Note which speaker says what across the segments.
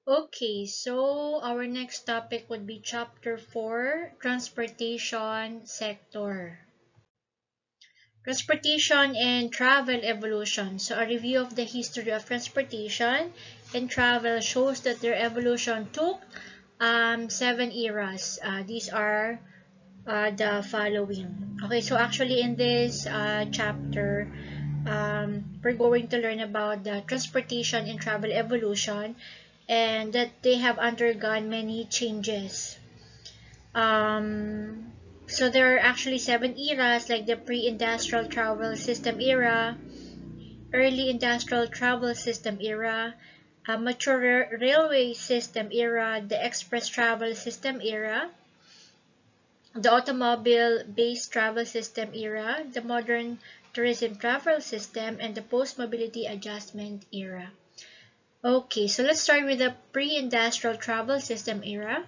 Speaker 1: Okay, so our next topic would be Chapter 4, Transportation Sector. Transportation and Travel Evolution. So a review of the history of transportation and travel shows that their evolution took 7 eras. These are the following. Okay, so actually in this chapter, we're going to learn about the transportation and travel evolution and that they have undergone many changes. Um, so there are actually 7 eras like the pre-industrial travel system era, early industrial travel system era, mature railway system era, the express travel system era, the automobile-based travel system era, the modern tourism travel system, and the post-mobility adjustment era. Okay, so let's start with the pre-industrial travel system era.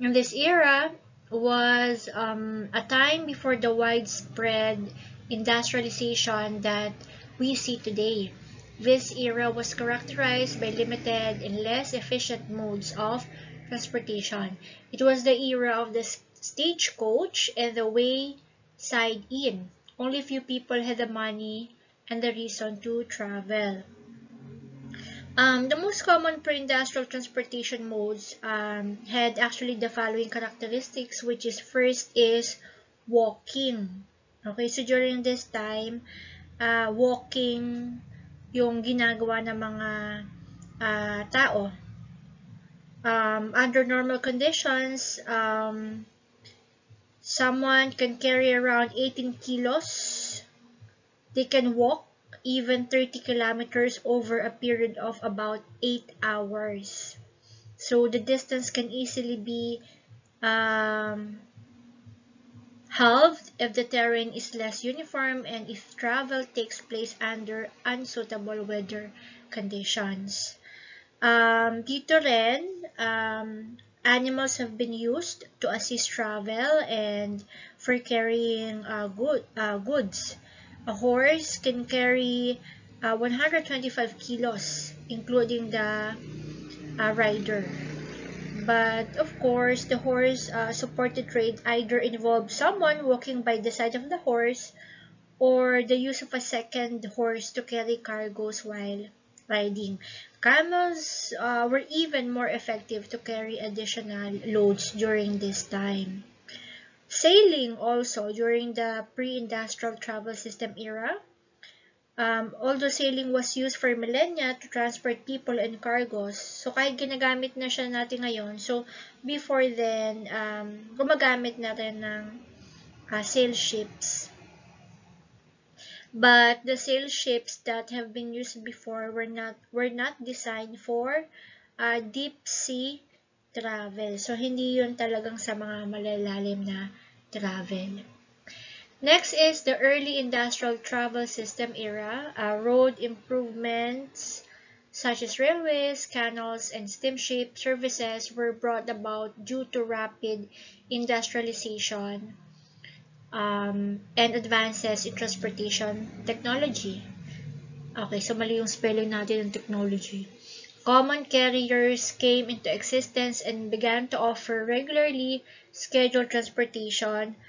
Speaker 1: In this era was a time before the widespread industrialization that we see today. This era was characterized by limited and less efficient modes of transportation. It was the era of the stagecoach and the wayside inn. Only few people had the money and the reason to travel. The most common pre-industrial transportation modes had actually the following characteristics, which is first is walking. Okay, so during this time, walking yung ginagawa ng mga tao. Under normal conditions, someone can carry around 18 kilos. They can walk even 30 kilometers over a period of about 8 hours. So the distance can easily be halved if the terrain is less uniform and if travel takes place under unsuitable weather conditions. Dito rin, animals have been used to assist travel and for carrying goods. A horse can carry 125 kilos, including the rider. But of course, the horse supported trade either involved someone walking by the side of the horse or the use of a second horse to carry cargoes while riding. Camels were even more effective to carry additional loads during this time. Sailing also during the pre-industrial travel system era. Although sailing was used for millennia to transport people and cargos, so kahit ginagamit na siya natin ngayon, so before then, gumagamit na rin ng sail ships. But the sail ships that have been used before were not designed for deep sea travel. So hindi yun talagang sa mga malalalim na travel. Next is the early industrial travel system era. Road improvements such as railways, canals, and steamship services were brought about due to rapid industrialization and advances in transportation technology. Okay, so mali yung spelling natin ng technology. Common carriers came into existence and began to offer regularly scheduled transportation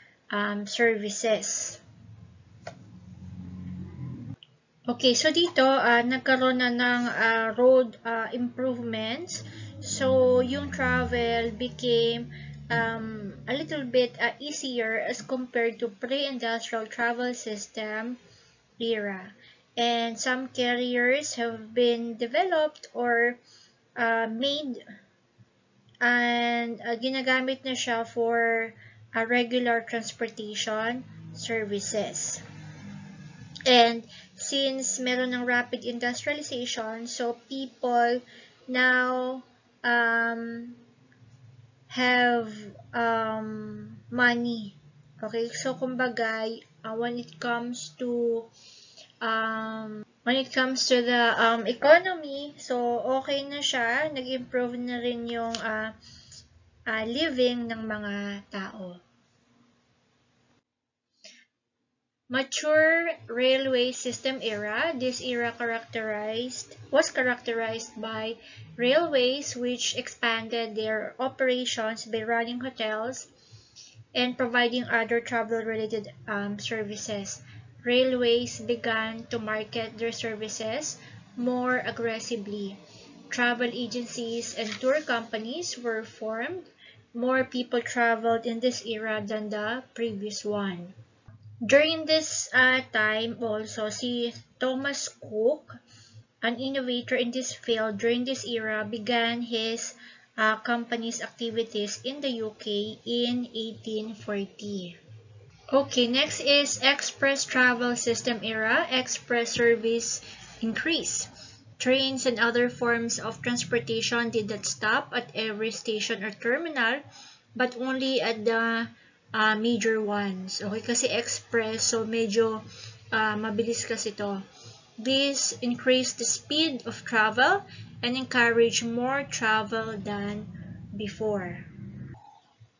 Speaker 1: services. Okay, so dito, nagkaroon na ng road improvements. So, yung travel became a little bit easier as compared to pre-industrial travel system era. And some carriers have been developed or made and ginagamit na siya for regular transportation services. And since meron ng rapid industrialization, so people now have money. Okay, so kumbaga, when it comes to the economy, so okay na siya, nag-improve na rin yung living ng mga tao. Mature railway system era. This era was characterized by railways which expanded their operations by running hotels and providing other travel-related services. Railways began to market their services more aggressively. Travel agencies and tour companies were formed. More people traveled in this era than the previous one. During this time also, si Thomas Cook, an innovator in this field during this era, began his company's activities in the UK in 1840. Okay, next is express travel system era. Express service increase. Trains and other forms of transportation did not stop at every station or terminal, but only at the major ones. Okay, kasi express, so medyo mabilis kasi to. This increased the speed of travel and encouraged more travel than before.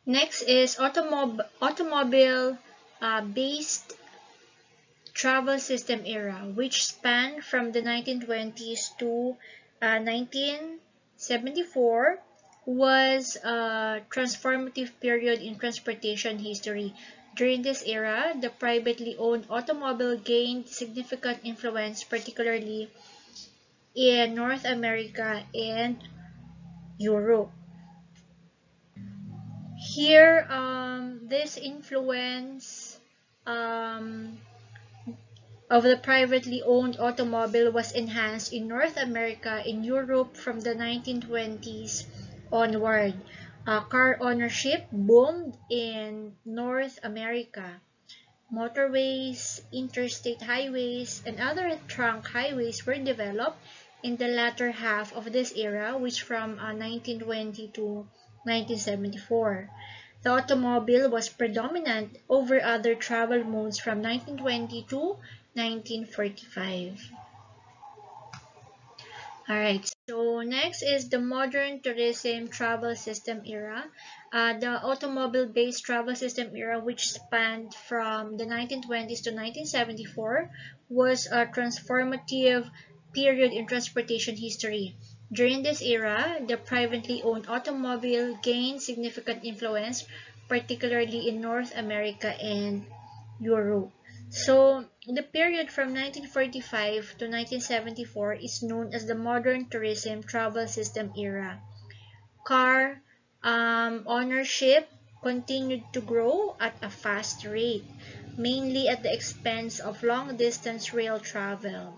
Speaker 1: Next is automobile-based travel system era, which spanned from the 1920s to 1974, was a transformative period in transportation history. During this era, the privately owned automobile gained significant influence, particularly in North America and Europe. Here, this influence um, of the privately owned automobile was enhanced in North America and Europe from the 1920s onward. Car ownership boomed in North America. Motorways, interstate highways, and other trunk highways were developed in the latter half of this era, which from 1920 to 1974. The automobile was predominant over other travel modes from 1920 to 1945. Alright, so next is the modern tourism travel system era. The automobile-based travel system era, which spanned from the 1920s to 1974, was a transformative period in transportation history. During this era, the privately owned automobile gained significant influence, particularly in North America and Europe. So, the period from 1945 to 1974 is known as the modern tourism travel system era. Car ownership continued to grow at a fast rate, mainly at the expense of long-distance rail travel.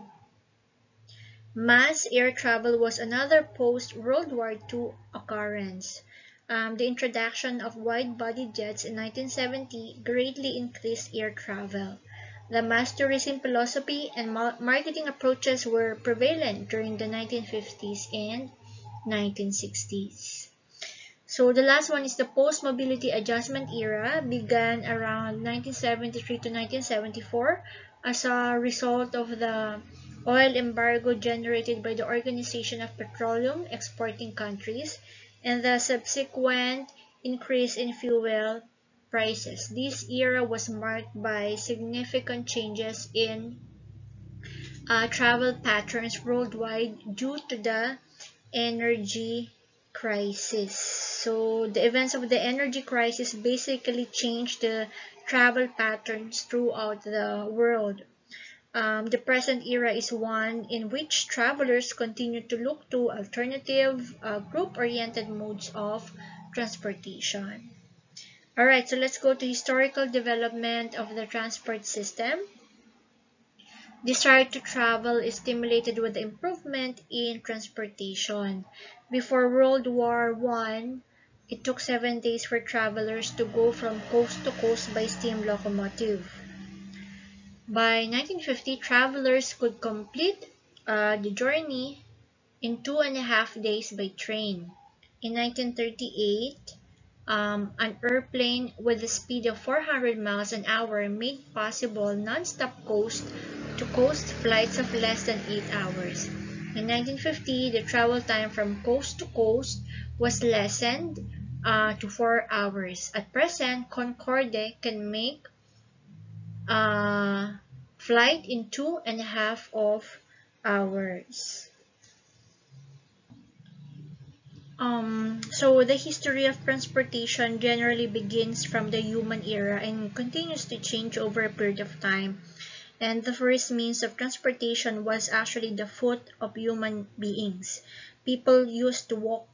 Speaker 1: Mass air travel was another post-World War II occurrence. The introduction of wide-body jets in 1970 greatly increased air travel. The mass tourism philosophy and marketing approaches were prevalent during the 1950s and 1960s. So the last one is the post-mobility adjustment era, began around 1973 to 1974 as a result of the oil embargo generated by the Organization of Petroleum Exporting Countries and the subsequent increase in fuel prices. This era was marked by significant changes in travel patterns worldwide due to the energy crisis. So the events of the energy crisis basically changed the travel patterns throughout the world. The present era is one in which travelers continue to look to alternative group-oriented modes of transportation. Alright, so let's go to historical development of the transport system. Desire to travel is stimulated with the improvement in transportation. Before World War I, it took 7 days for travelers to go from coast to coast by steam locomotive. By 1950, travelers could complete the journey in 2.5 days by train. In 1938, an airplane with a speed of 400 miles an hour made possible non-stop coast-to-coast flights of less than 8 hours. In 1950, the travel time from coast to coast was lessened to 4 hours. At present, Concorde can make flight in 2.5 hours. So the history of transportation generally begins from the human era and continues to change over a period of time. And the first means of transportation was actually the foot of human beings. People used to walk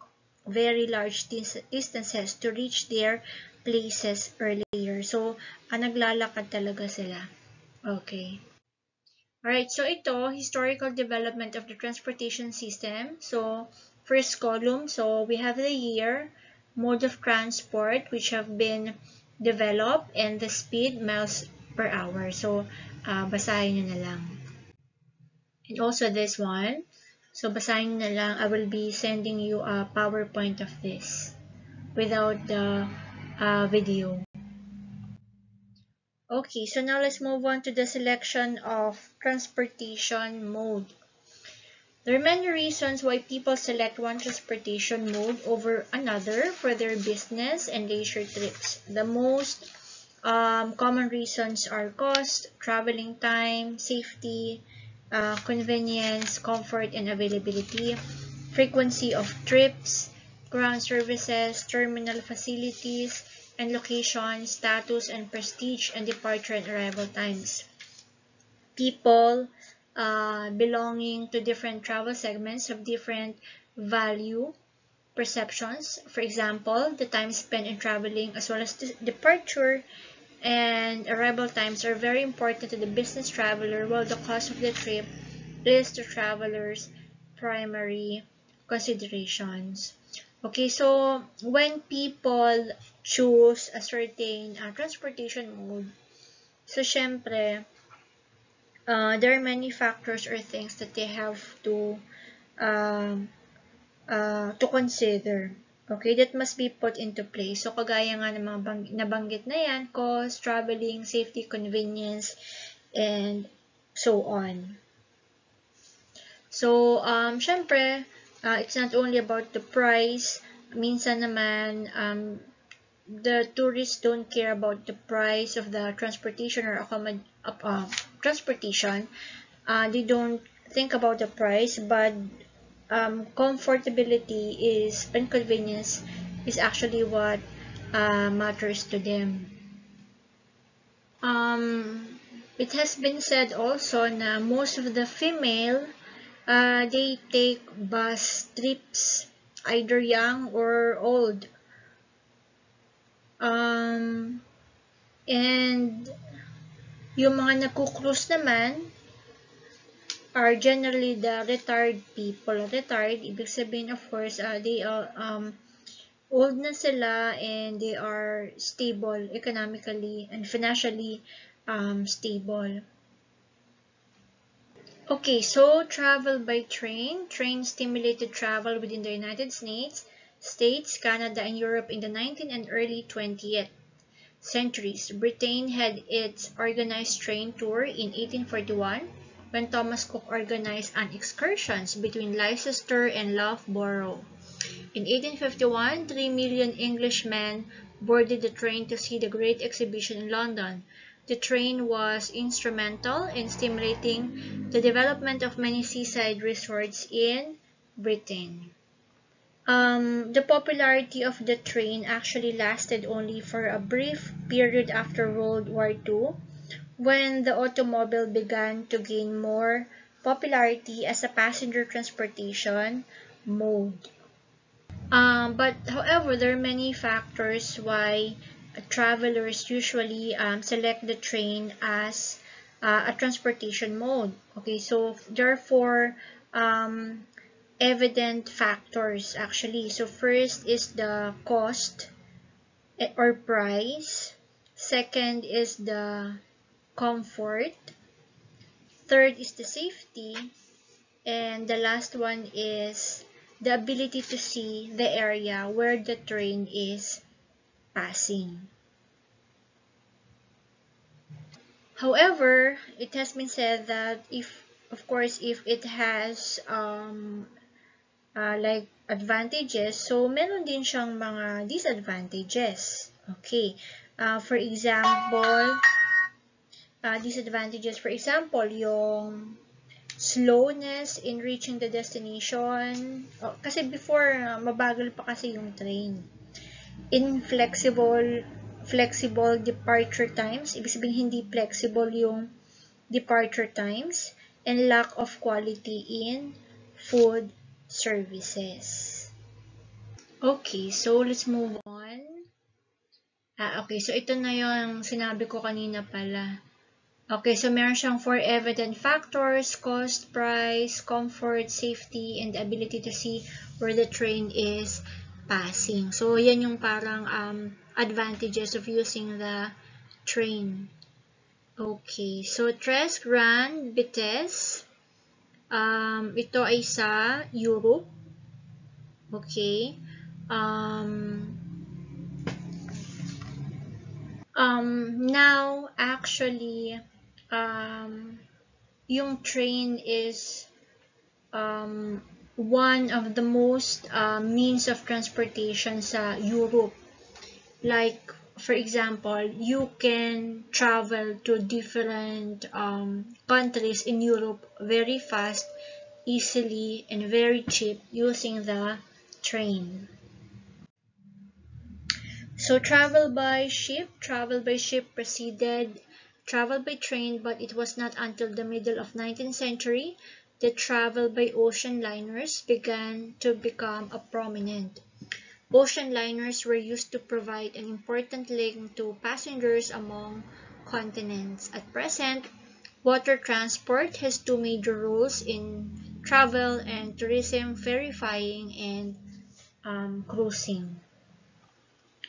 Speaker 1: very large distances to reach their places earlier. So, naglalakad talaga sila. Okay. Alright, so ito, historical development of the transportation system. So, first column, so we have the year, mode of transport, which have been developed, and the speed, miles per hour. So, basahin nyo na lang. And also this one. So, basahin nyo na lang. I will be sending you a PowerPoint of this without the video. Okay, so now let's move on to the selection of transportation mode. There are many reasons why people select one transportation mode over another for their business and leisure trips. The most common reasons are cost, traveling time, safety, convenience, comfort and availability, frequency of trips, ground services, terminal facilities, and location, status and prestige, and departure and arrival times. People belonging to different travel segments have different value perceptions. For example, the time spent in traveling as well as the departure and arrival times are very important to the business traveler, while the cost of the trip is the traveler's primary considerations. Okay, so when people choose a certain transportation mode, so syempre, there are many factors or things that they have um, to consider. Okay, that must be put into place. So, kagaya nga ng mga nabanggit na yan, cost, traveling, safety, convenience, and so on. So, syempre, it's not only about the price. Minsan naman, the tourists don't care about the price of the transportation or transportation. They don't think about the price, but comfortability is and convenience is actually what matters to them. It has been said also na most of the female they take bus trips, either young or old. And yung mga nagko-cruise naman are generally the retired people. Retired, ibig sabihin of course, they are old na sila and they are stable economically and financially stable. Okay, so travel by train. Train stimulated travel within the United States, Canada, and Europe in the 19th and early 20th centuries. Britain had its organized train tour in 1841 when Thomas Cook organized an excursions between Leicester and Loughborough. In 1851, 3 million Englishmen boarded the train to see the Great Exhibition in London. The train was instrumental in stimulating the development of many seaside resorts in Britain. The popularity of the train actually lasted only for a brief period after World War II, when the automobile began to gain more popularity as a passenger transportation mode. But however, there are many factors why travelers usually select the train as a transportation mode. Okay, so therefore, evident factors actually. So first is the cost or price. Second is the comfort. Third is the safety. And the last one is the ability to see the area where the train is passing. However, it has been said that if it has like advantages, so meron din siyang mga disadvantages. Okay. For example, disadvantages. For example, yung slowness in reaching the destination. Kasi before, mabagal pa kasi yung train. Inflexible departure times. Ibig sabihin, hindi flexible yung departure times. And lack of quality in food services. Okay, so let's move on. Okay, so ito na yung sinabi ko kanina pala. Okay, so meron siyang 4 evident factors: cost, price, comfort, safety, and the ability to see where the train is passing. So, yan yung parang advantages of using the train. Okay, so Tres Grand Vitesse. Ito ay sa Europe. Okay. Now, actually, yung train is one of the most means of transportation sa Europe. Like, for example, you can travel to different countries in Europe very fast, easily, and very cheap using the train. So travel by ship preceded travel by train, but it was not until the middle of 19th century that travel by ocean liners began to become a prominent. Ocean liners were used to provide an important link to passengers among continents. At present, water transport has two major roles in travel and tourism: ferrying and cruising.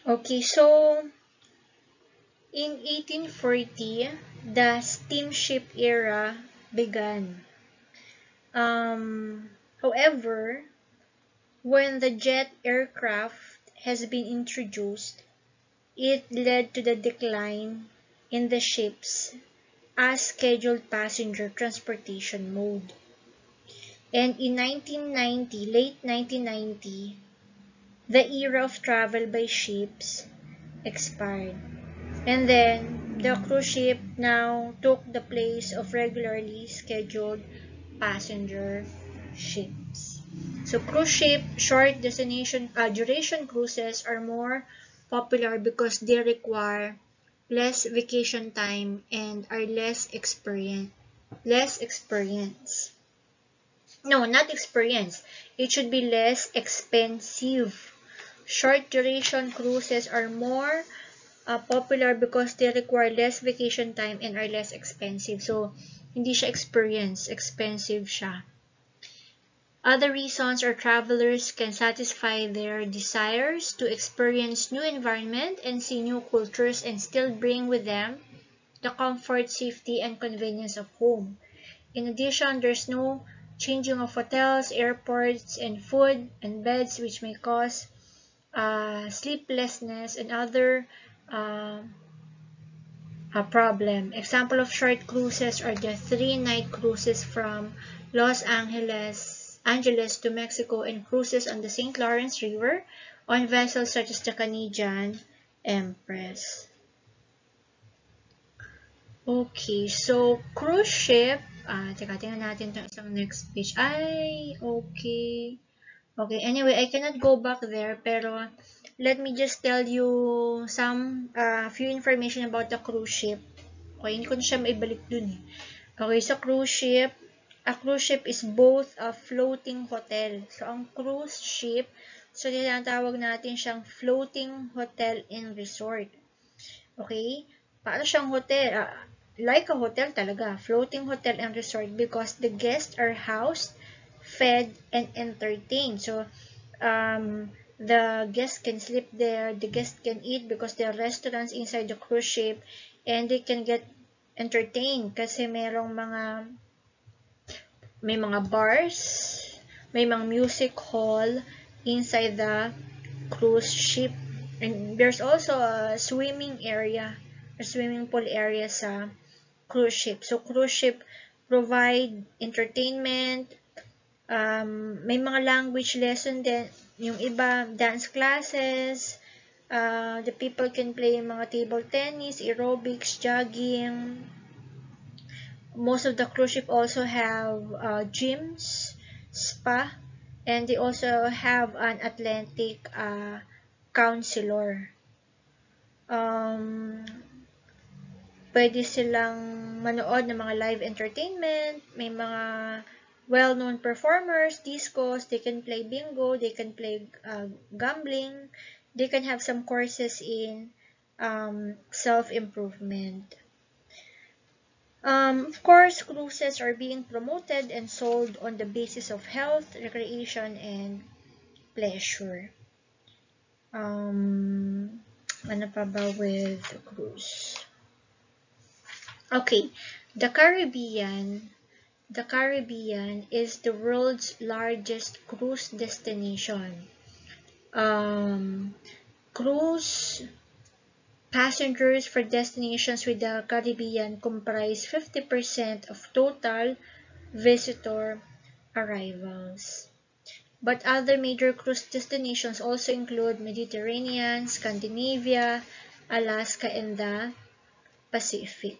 Speaker 1: Okay, so in 1840, the steamship era began. However, when the jet aircraft has been introduced, it led to the decline in the ships as scheduled passenger transportation mode. And in late 1990, the era of travel by ships expired. And then, the cruise ship now took the place of regularly scheduled passenger ships. So, cruise ship short duration cruises are more popular because they require less vacation time and are less experience. No, not experience. It should be less expensive. Short duration cruises are more popular because they require less vacation time and are less expensive. So, hindi siya experience, expensive siya. Other reasons are travelers can satisfy their desires to experience new environment and see new cultures and still bring with them the comfort, safety, and convenience of home. In addition, there's no changing of hotels, airports, and food and beds, which may cause sleeplessness and other problem. Example of short cruises are the 3-night cruises from Los Angeles to Mexico and cruises on the St. Lawrence River on vessels such as the Canadian Empress. Okay, so cruise ship, tingnan natin itong isang next page. Okay. Okay, anyway, I cannot go back there, pero let me just tell you some few information about the cruise ship. Okay, hindi ko na siya maibalik dun eh. Okay, so a cruise ship is both a floating hotel. So, ang cruise ship, so tinatawag natin siyang floating hotel and resort. Okay? Paano siyang hotel? Like a hotel talaga, floating hotel and resort, because the guests are housed, fed, and entertained. So, the guests can sleep there, the guests can eat because there are restaurants inside the cruise ship, and they can get entertained kasi may mga bars, may mga music hall inside the cruise ship. And there's also a swimming pool area sa cruise ship. So, cruise ship provide entertainment, may mga language lesson din, yung iba, dance classes, the people can play mga table tennis, aerobics, jogging, Most of the cruise ship also have gyms, spa, and they also have an Atlantic counselor. Um, Pwede silang manood ng mga live entertainment, may mga well-known performers, discos, they can play bingo, they can play gambling, they can have some courses in self-improvement. Of course, cruises are being promoted and sold on the basis of health, recreation, and pleasure. Ano pa ba with cruise? Okay, the Caribbean. The Caribbean is the world's largest cruise destination. Cruise passengers for destinations with the Caribbean comprise 50% of total visitor arrivals. But other major cruise destinations also include Mediterranean, Scandinavia, Alaska, and the Pacific.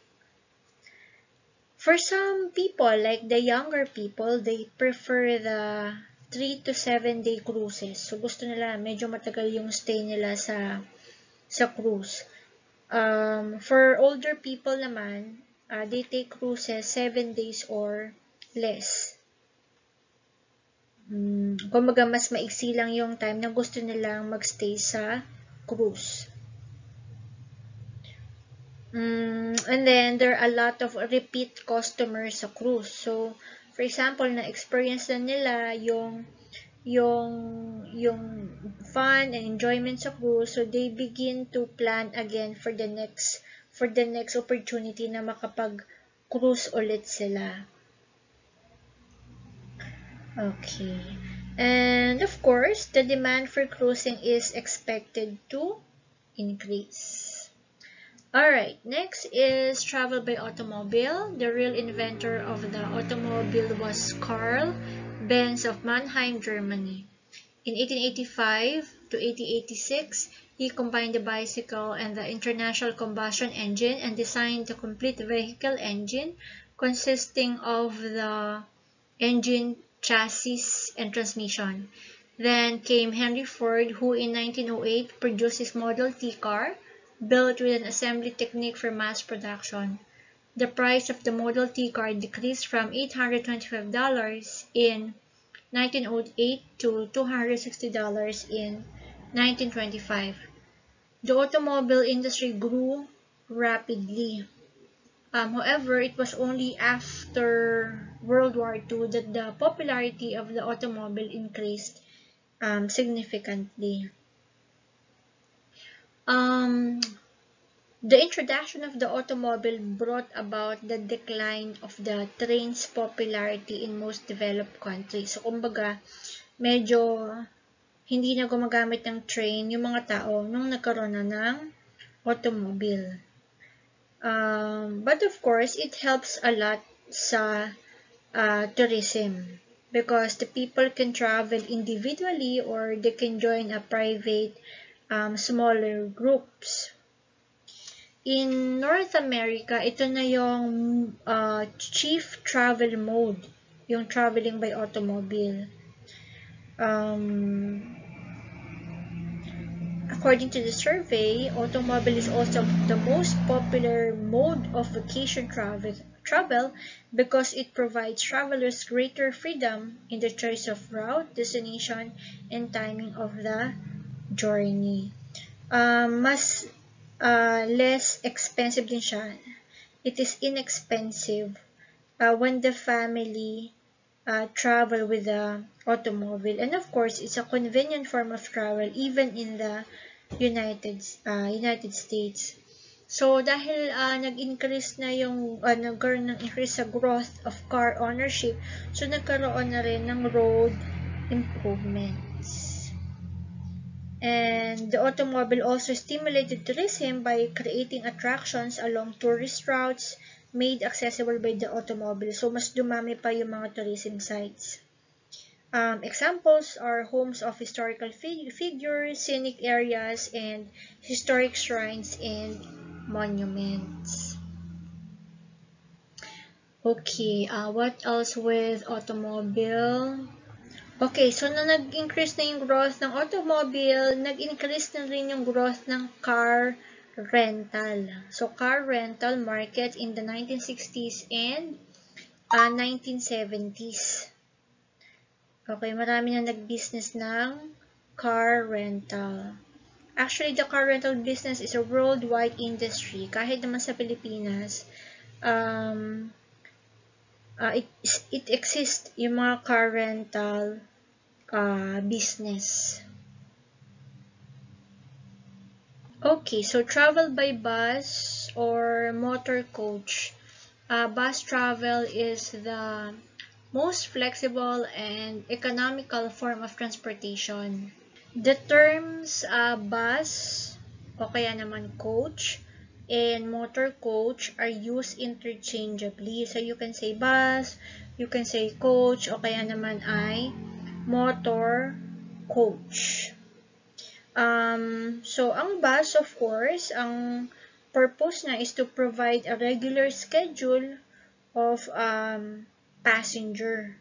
Speaker 1: For some people, like the younger people, they prefer the 3 to 7 day cruises. So gusto nila medyo matagal yung stay nila sa cruise. For older people naman, they take cruises 7 days or less. Kumbaga mas maiksi lang yung time na gusto nilang magstay sa cruise. And then there are a lot of repeat customers sa cruise. So, for example, na-experience na nila yung fun and enjoyment sa cruise, so they begin to plan again for the next opportunity na makapag-cruise ulit sila. Okay. And of course, the demand for cruising is expected to increase. Alright, next is travel by automobile. The real inventor of the automobile was Karl Benz of Mannheim, Germany. In 1885 to 1886, he combined the bicycle and the internal combustion engine and designed the complete vehicle engine consisting of the engine, chassis, and transmission. Then came Henry Ford, who in 1908 produced his Model T car, built with an assembly technique for mass production. The price of the Model T car decreased from $825 in 1908 to $260 in 1925. The automobile industry grew rapidly. However, it was only after World War II that the popularity of the automobile increased significantly. The introduction of the automobile brought about the decline of the train's popularity in most developed countries. So, kumbaga, medyo hindi na gumagamit ng train yung mga tao nung nagkaroon na ng automobile. But of course, it helps a lot sa tourism because the people can travel individually or they can join a private smaller groups. In North America, ito na yung chief travel mode, yung traveling by automobile. According to the survey, automobile is also the most popular mode of vacation travel because it provides travelers greater freedom in the choice of route, destination, and timing of the journey. Mas less expensive din siya. It is inexpensive when the family travel with the automobile. And of course, it's a convenient form of travel even in the United States. So, dahil nag-increase na yung, nagkaroon ng increase sa growth of car ownership, so nagkaroon na rin ng road improvements. And the automobile also stimulated tourism by creating attractions along tourist routes made accessible by the automobile. So, mas dumami pa yung mga tourism sites. Examples are homes of historical figures, scenic areas, and historic shrines and monuments. Okay, what else with automobile? Okay, so na nag-increase na yung growth ng automobile, nag-increase na rin yung growth ng car rental. So, car rental market in the 1960s and 1970s. Okay, marami na nag-business ng car rental. Actually, the car rental business is a worldwide industry. Kahit naman sa Pilipinas, um, it exists yung mga car rental business. Okay, so travel by bus or motor coach. Bus travel is the most flexible and economical form of transportation. The terms bus o kaya naman coach and motor coach are used interchangeably. So you can say bus, you can say coach, o kaya naman ay motor coach. So ang bus, of course, ang purpose na is to provide a regular schedule of passenger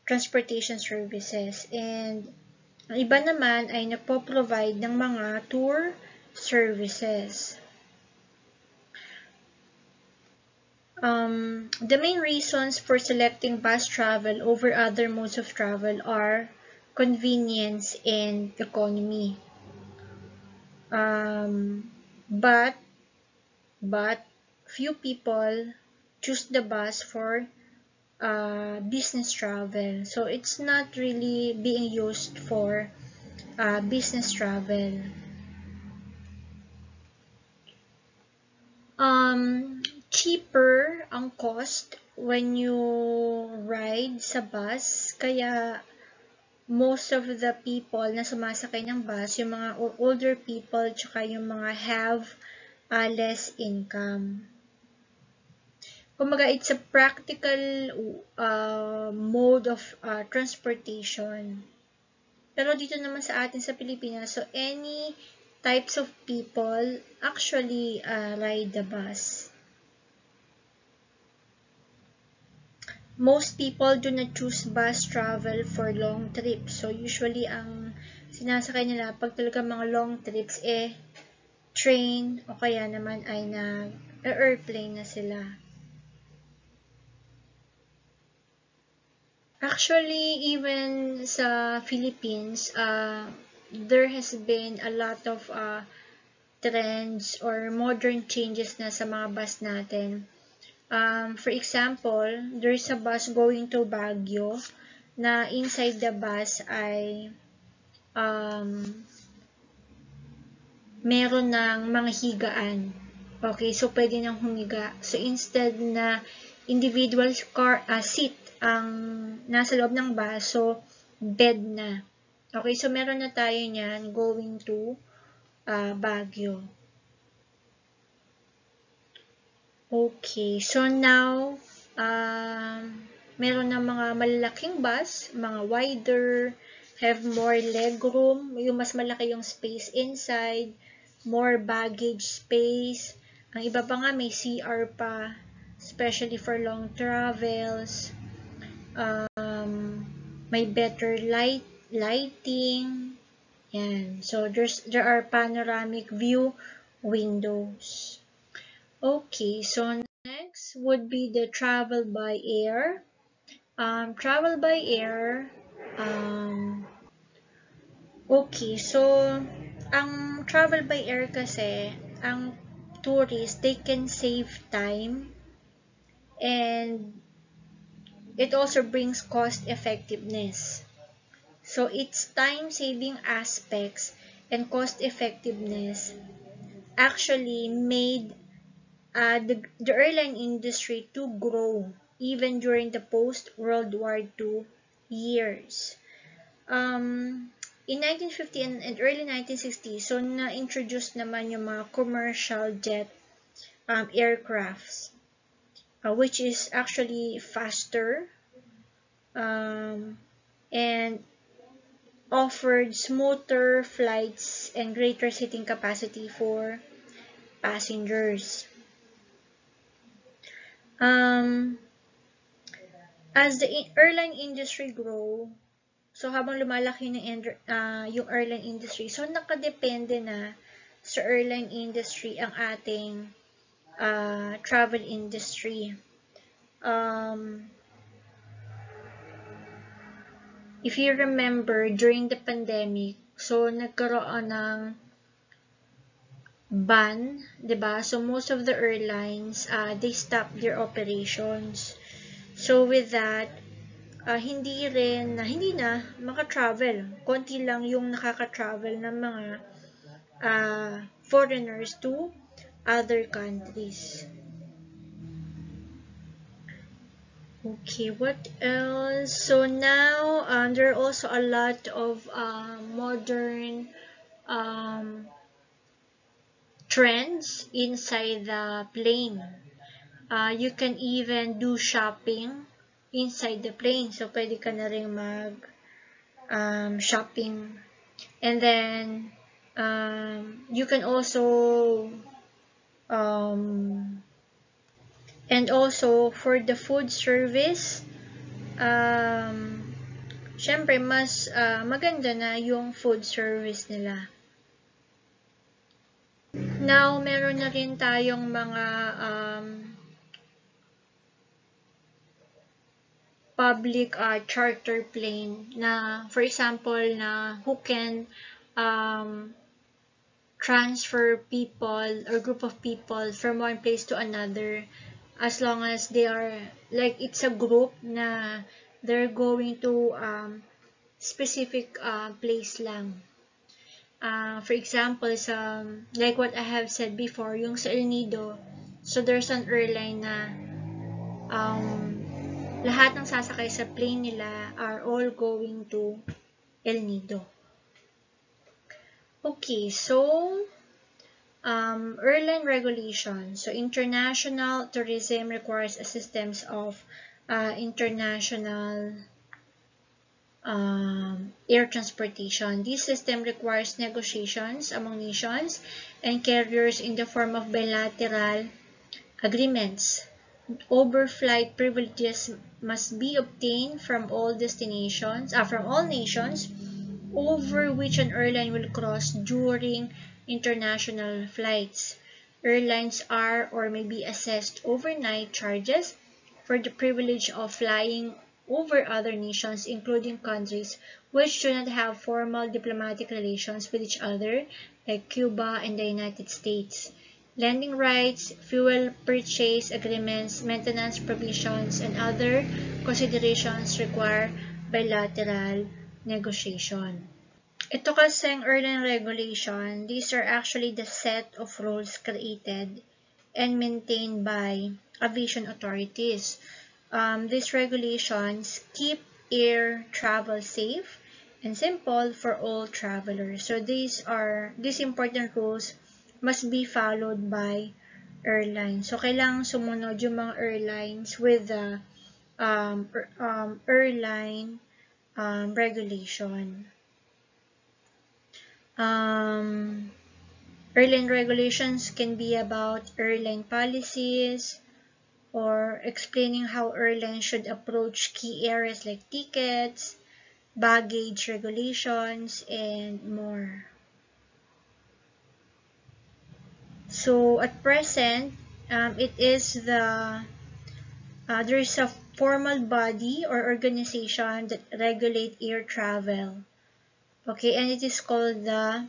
Speaker 1: transportation services. And ang iba naman ay nagpo-provide ng mga tour services. The main reasons for selecting bus travel over other modes of travel are convenience and economy. But few people choose the bus for business travel. So it's not really being used for business travel. Cheaper ang cost when you ride sa bus, kaya most of the people na sumasakay ng bus, yung mga older people, tsaka yung mga have less income. Kumbaga, it's a practical mode of transportation. Pero dito naman sa atin sa Pilipinas, so any types of people actually ride the bus. Most people do not choose bus travel for long trips. So usually ang sinasakay nila pag talaga mga long trips train o kaya naman ay airplane na sila. Actually, even sa Philippines, there has been a lot of trends or modern changes na sa mga bus natin. For example, there's a bus going to Baguio na inside the bus ay meron ng mga higaan. Okay, so pwede nang humiga. So instead na individual seat ang nasa loob ng bus, so bed na. Okay, so meron na tayo niyan going to Baguio. Okay, so now meron na mga malalaking bus, mga wider, have more legroom, yung mas malaki yung space inside, more baggage space. Ang iba pa nga may CR pa, especially for long travels. May better lighting. Yan. So there are panoramic view windows. Okay, so next would be the travel by air. Travel by air. Okay, so ang travel by air kasi, ang tourists, they can save time and it also brings cost effectiveness. So its time-saving aspects and cost effectiveness actually made the airline industry to grow even during the post-World War II years. In 1950 and early 1960, so na-introduce naman yung mga commercial jet aircrafts, which is actually faster and offered smoother flights and greater seating capacity for passengers. Um, as the airline industry grow, so habang lumalaki yung airline industry, so nakadepende na sa airline industry ang ating travel industry. If you remember, during the pandemic, so nagkaroon ng ban, 'di ba? So most of the airlines, they stopped their operations. So with that, hindi na maka-travel. Konti lang yung nakaka-travel ng mga foreigners to other countries. Okay, what else? So now, there are also a lot of modern trends inside the plane. You can even do shopping inside the plane. So, pwede ka na rin shopping. And then, you can also, and also for the food service, syempre, mas maganda na yung food service nila. Now, meron na rin tayong mga public charter plane na, for example, na who can transfer people or group of people from one place to another as long as they are, like, it's a group na they're going to specific place lang. For example, like what I have said before, yung sa El Nido, so there's an airline na lahat ng sasakay sa plane nila are all going to El Nido. Okay, so airline regulation. So international tourism requires a systems of international air transportation. This system requires negotiations among nations and carriers in the form of bilateral agreements. Overflight privileges must be obtained from all nations over which an airline will cross during international flights. Airlines are or may be assessed overnight charges for the privilege of flying over other nations, including countries which do not have formal diplomatic relations with each other, like Cuba and the United States. Landing rights, fuel purchase agreements, maintenance provisions, and other considerations require bilateral negotiation. Ito kasing airline regulation, these are actually the set of rules created and maintained by aviation authorities. These regulations keep air travel safe and simple for all travelers. So these important rules must be followed by airlines. So kailangan sumunod yung mga airlines with the airline regulation. Airline regulations can be about airline policies or explaining how airlines should approach key areas like tickets, baggage regulations, and more. So at present, it is there is a formal body or organization that regulate air travel. Okay, and it is called the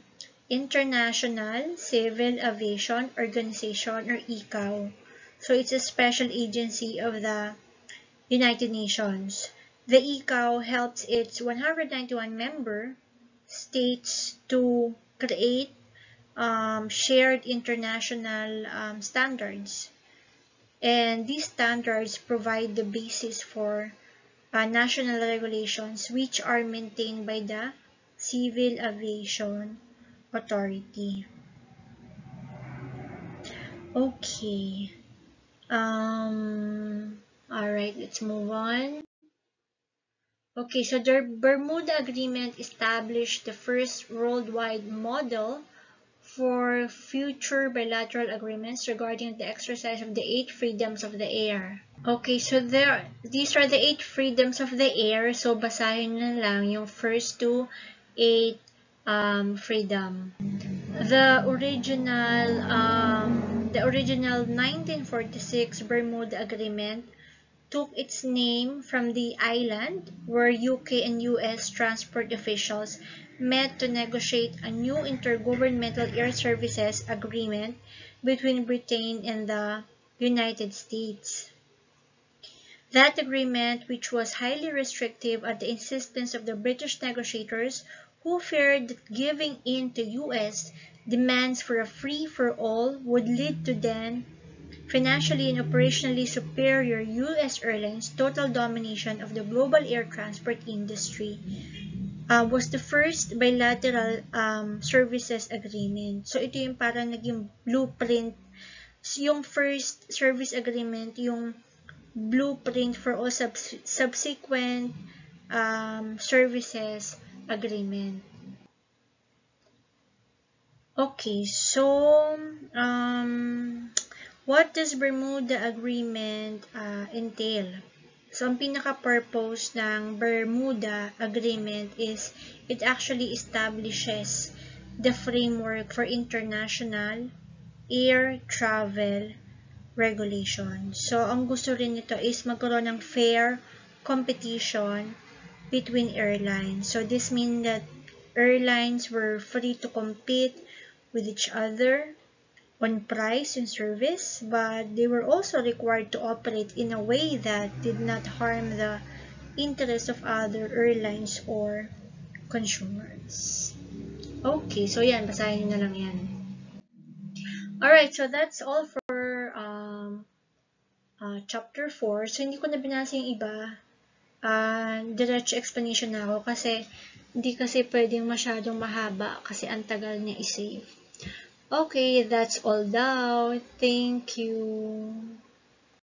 Speaker 1: International Civil Aviation Organization, or ICAO. So it's a special agency of the United Nations. The ICAO helps its 191 member states to create shared international standards. And these standards provide the basis for national regulations which are maintained by the Civil Aviation Authority. Okay. Alright, let's move on. Okay, so the Bermuda Agreement established the first worldwide model for future bilateral agreements regarding the exercise of the 8 freedoms of the air. Okay, so these are the 8 freedoms of the air. So basahin na lang yung first 8 freedom. The original 1946 Bermuda Agreement took its name from the island where UK and US transport officials met to negotiate a new intergovernmental air services agreement between Britain and the United States. That agreement, which was highly restrictive at the insistence of the British negotiators, who feared that giving in to US demands for a free-for-all would lead to then financially and operationally superior US airlines' total domination of the global air transport industry, was the first bilateral services agreement. So ito yung parang naging blueprint, yung first service agreement, yung blueprint for all subsequent services agreement. Okay, so what does Bermuda Agreement entail? So, ang pinaka-purpose ng Bermuda Agreement is it actually establishes the framework for international air travel regulation. So, ang gusto rin nito is magkaroon ng fair competition between airlines. So, this means that airlines were free to compete with each other on price and service, but they were also required to operate in a way that did not harm the interests of other airlines or consumers. Okay, so yan, basahin nyo na lang yan. Alright, so that's all for chapter 4. So, hindi ko na binasa yung iba. Diretso explanation na ako kasi hindi kasi pwedeng masyadong mahaba kasi ang tagal niya i-save. Okay, that's all daw. Thank you.